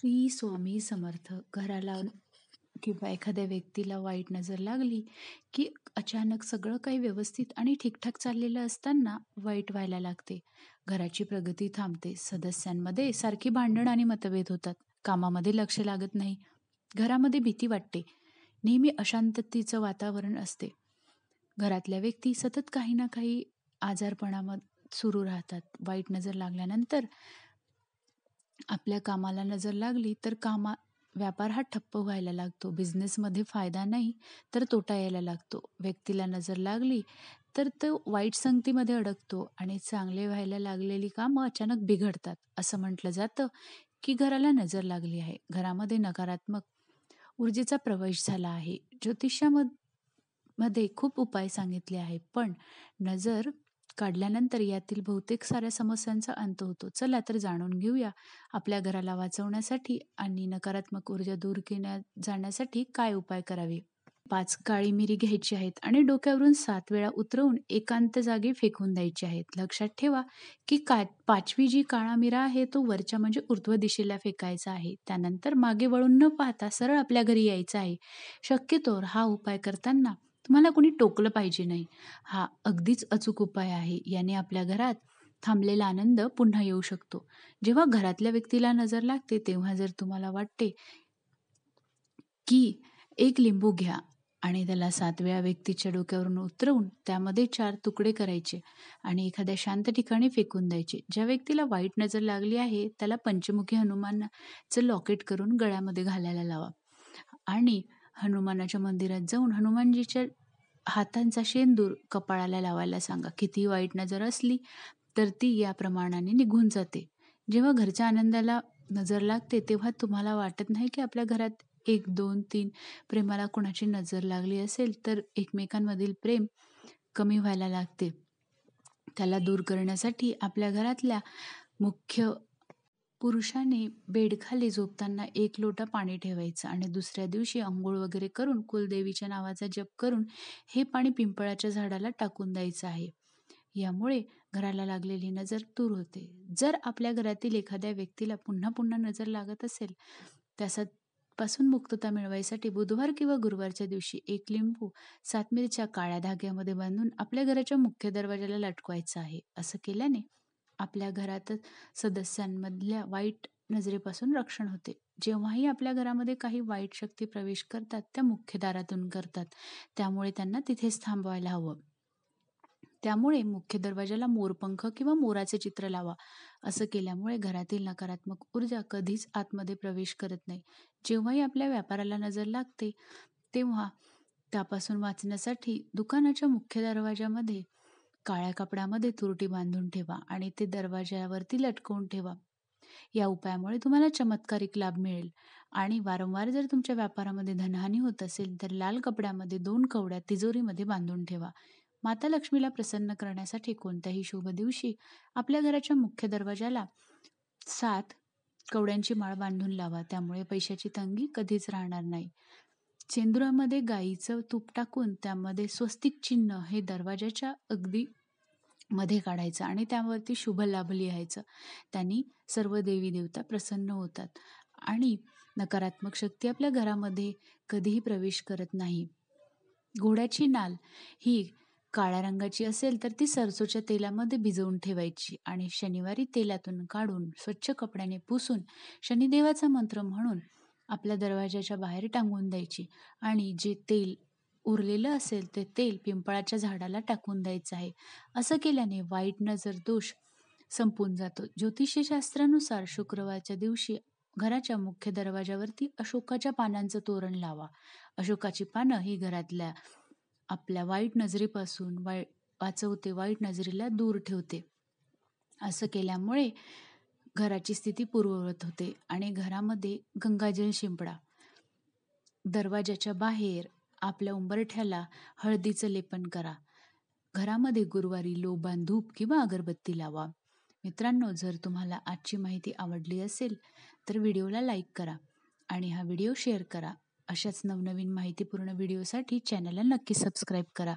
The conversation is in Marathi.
श्री स्वामी समर्थ. घराला किंवा एखाद्या व्यक्तीला वाईट नजर लागली, की अचानक सगळं काही व्यवस्थित आणि ठीकठाक चाललेलं असताना वाईट व्हायला लागते. घराची प्रगती थांबते. सदस्यांमध्ये सारखी भांडण आणि मतभेद होतात. कामामध्ये लक्ष लागत नाही. घरामध्ये भीती वाटते. नेहमी अशांततेचं वातावरण असते. घरातल्या व्यक्ती सतत काही ना काही आजारपणामध्ये सुरू राहतात. वाईट नजर लागल्यानंतर आपल्या कामाला नजर लागली तर व्यापार हा ठप्प व्हायला लागतो. बिझनेसमध्ये फायदा नाही तर तोटा यायला लागतो. व्यक्तीला नजर लागली तर तो वाईट संगतीमध्ये अडकतो आणि चांगले व्हायला लागलेली कामं अचानक बिघडतात. असं म्हटलं जातं की घराला नजर लागली आहे. घरामध्ये नकारात्मक ऊर्जेचा प्रवेश झाला आहे. मध्ये खूप उपाय सांगितले आहेत, पण नजर काढल्यानंतर यातील बहुतेक साऱ्या समस्यांचा अंत होतो. चला तर जाणून घेऊया आपल्या घराला वाचवण्यासाठी आणि नकारात्मक ऊर्जा दूर जाण्यासाठी काय उपाय करावे. 5 काळी मिरी घ्यायची आहेत आणि डोक्यावरून 7 वेळा उतरवून एकांत जागी फेकून द्यायची आहेत. लक्षात ठेवा की 5वी जी काळा मिरा आहे तो वरच्या म्हणजे ऊर्ध्व दिशेला फेकायचा आहे. त्यानंतर मागे वळून न पाहता सरळ आपल्या घरी यायचं आहे. शक्यतोवर हा उपाय करताना तुम्हाला कोणी टोकलं पाहिजे नाही. हा अगदीच अचूक उपाय आहे. याने आपल्या घरात थांबलेला आनंद पुन्हा येऊ शकतो. जेव्हा घरातल्या व्यक्तीला नजर लागते तेव्हा जर तुम्हाला वाटते की एक लिंबू घ्या आणि त्याला 7 वेळा व्यक्तीच्या डोक्यावरून उतरवून त्यामध्ये 4 तुकडे करायचे आणि एखाद्या शांत ठिकाणी फेकून द्यायचे. ज्या व्यक्तीला वाईट नजर लागली आहे त्याला पंचमुखी हनुमानाचं लॉकेट करून गळ्यामध्ये घालायला लावा आणि हनुमानाच्या मंदिरात जाऊन हनुमानजीच्या हातांचा शेंदूर कपाळाला लावायला सांगा. कितीही वाईट नजर असली तर ती या प्रमाणाने निघून जाते. जेव्हा घरच्या आनंदाला नजर लागते तेव्हा तुम्हाला वाटत नाही की आपल्या घरात 1, 2, 3 प्रेमाला कोणाची नजर लागली असेल तर एकमेकांमधील प्रेम कमी व्हायला लागते. त्याला दूर करण्यासाठी आपल्या घरातल्या मुख्य पुरुषाने बेडखाली झोपताना 1 लोटा पाणी ठेवायचं आणि दुसऱ्या दिवशी अंघोळ वगैरे करून कुलदेवीच्या नावाचा जप करून हे पाणी पिंपळाच्या झाडाला टाकून द्यायचं आहे. यामुळे घराला लागलेली नजर दूर होते. जर आपल्या घरातील एखाद्या व्यक्तीला पुन्हा पुन्हा नजर लागत असेल त्यापासून मुक्तता मिळवायसाठी बुधवार किंवा गुरुवारच्या दिवशी 1 लिंबू 7 मिरच्या काळ्या धाग्यामध्ये बांधून आपल्या घराच्या मुख्य दरवाजाला लटकवायचं आहे. असं केल्याने आपल्या घरातच सदस्यांमधल्या वाईट नजरेपासून रक्षण होते. जेव्हाही आपल्या घरामध्ये काही वाईट शक्ती प्रवेश करतात त्या मुख्य दारातून करतात. त्यामुळे त्यांना तिथेच थांबवायला हवं. त्यामुळे मुख्य दरवाजाला मोरपंख किंवा मोराचे चित्र लावा. असं केल्यामुळे घरातील नकारात्मक ऊर्जा कधीच आतमध्ये प्रवेश करत नाही. जेव्हाही आपल्या व्यापाराला नजर लागते तेव्हा त्यापासून वाचण्यासाठी दुकानाच्या मुख्य दरवाजामध्ये काळ्या कपड्यामध्ये तुरटी बांधून ठेवा आणि ते दरवाजावरती लटकवून ठेवा. या उपायामुळे तुम्हाला चमत्कारिक लाभ मिळेल आणि वारंवार जर तुमच्या व्यापारामध्ये धनहानी होत असेल तर लाल कपड्यामध्ये 2 कवड्या तिजोरीमध्ये बांधून ठेवा. माता लक्ष्मीला प्रसन्न करण्यासाठी कोणत्याही शुभ दिवशी आपल्या घराच्या मुख्य दरवाजाला 7 कवड्यांची माळ बांधून लावा. त्यामुळे पैशाची तंगी कधीच राहणार नाही. शेंदुरामध्ये गाईचं तूप टाकून त्यामध्ये स्वस्तिक चिन्ह हे दरवाजाच्या अगदी मध्ये काढायचं आणि त्यावरती शुभ लाभ लिहायचं. त्यांनी सर्व देवी देवता प्रसन्न होतात आणि नकारात्मक शक्ती आपल्या घरामध्ये कधीही प्रवेश करत नाही. घोड्याची नाल ही काळ्या रंगाची असेल तर ती सरसोच्या तेलामध्ये भिजवून ठेवायची आणि शनिवारी तेलातून काढून स्वच्छ कपड्याने पुसून शनिदेवाचा मंत्र म्हणून आपल्या दरवाजाच्या बाहेर टांगून द्यायची आणि जे तेल उरलेलं असेल ते तेल पिंपळाच्या झाडाला टाकून द्यायचं आहे. असं केल्याने वाईट नजर दोष संपून जातो. ज्योतिषशास्त्रानुसार शुक्रवारच्या दिवशी घराच्या मुख्य दरवाजावरती अशोकाच्या पानांचं तोरण लावा. अशोकाची पानं ही घरातल्या आपल्या वाईट नजरेपासून वाचवते, वाईट नजरेला दूर ठेवते. असं केल्यामुळे घराची स्थिती पूर्ववत होते आणि घरामध्ये गंगाजल शिंपडा. दरवाजाच्या बाहेर आपल्या उंबरठ्याला हळदीचं लेपन करा. घरामध्ये गुरुवारी लोबान धूप किंवा अगरबत्ती लावा. मित्रांनो, जर तुम्हाला आजची माहिती आवडली असेल तर व्हिडिओला लाईक करा आणि हा व्हिडिओ शेअर करा. अशाच नवनवीन माहितीपूर्ण व्हिडिओसाठी चॅनलला नक्की सबस्क्राईब करा.